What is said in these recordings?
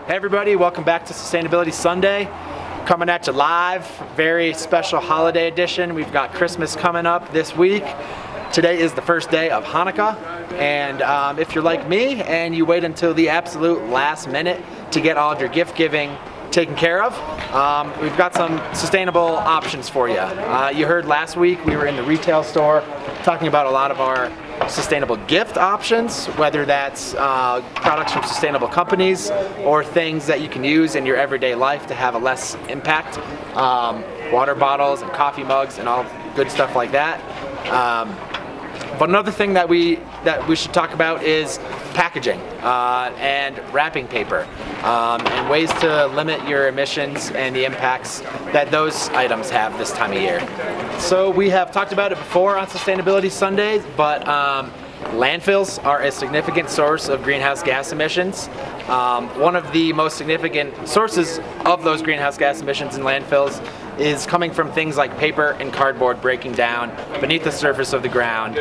Hey everybody, welcome back to Sustainability Sunday. Coming at you live, very special holiday edition. We've got Christmas coming up this week. Today is the first day of Hanukkah, and if you're like me and you wait until the absolute last minute to get all of your gift giving taken care of, we've got some sustainable options for you. You heard last week we were in the retail store talking about a lot of our sustainable gift options, whether that's products from sustainable companies or things that you can use in your everyday life to have a less impact. Water bottles and coffee mugs and all good stuff like that. But another thing that we should talk about is packaging and wrapping paper and ways to limit your emissions and the impacts that those items have this time of year. So we have talked about it before on Sustainability Sundays, but landfills are a significant source of greenhouse gas emissions. One of the most significant sources of those greenhouse gas emissions in landfills is coming from things like paper and cardboard breaking down beneath the surface of the ground,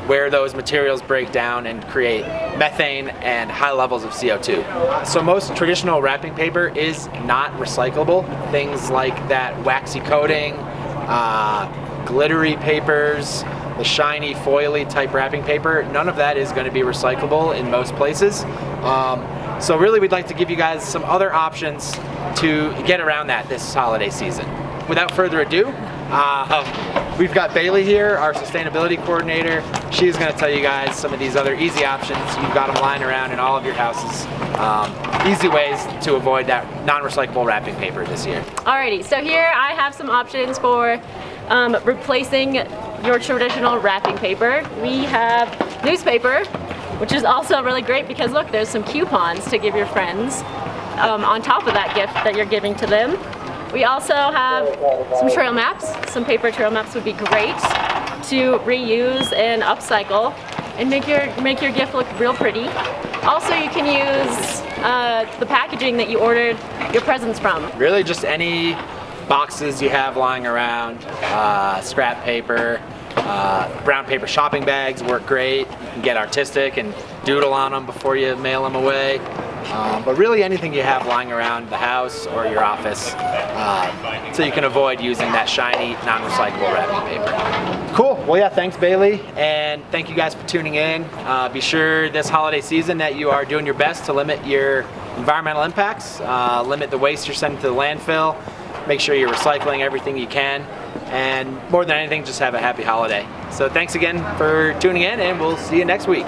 where those materials break down and create methane and high levels of CO2. So most traditional wrapping paper is not recyclable. Things like that waxy coating, glittery papers, the shiny foily type wrapping paper, none of that is going to be recyclable in most places. So really we'd like to give you guys some other options to get around that this holiday season. Without further ado, we've got Bailey here, our sustainability coordinator. She's going to tell you guys some of these other easy options. You've got them lying around in all of your houses. Easy ways to avoid that non-recyclable wrapping paper this year. Alrighty, so here I have some options for replacing your traditional wrapping paper. We have newspaper, which is also really great because look, there's some coupons to give your friends on top of that gift that you're giving to them. We also have some trail maps. Some paper trail maps would be great to reuse and upcycle and make your gift look real pretty. Also, you can use the packaging that you ordered your presents from. Really just any boxes you have lying around, scrap paper, brown paper shopping bags work great. You can get artistic and doodle on them before you mail them away. But really anything you have lying around the house or your office, so you can avoid using that shiny, non-recyclable wrapping paper. Cool. Well, yeah, thanks Bailey, and thank you guys for tuning in. Be sure this holiday season that you are doing your best to limit your environmental impacts, limit the waste you're sending to the landfill, make sure you're recycling everything you can, and more than anything, just have a happy holiday. So thanks again for tuning in, and we'll see you next week.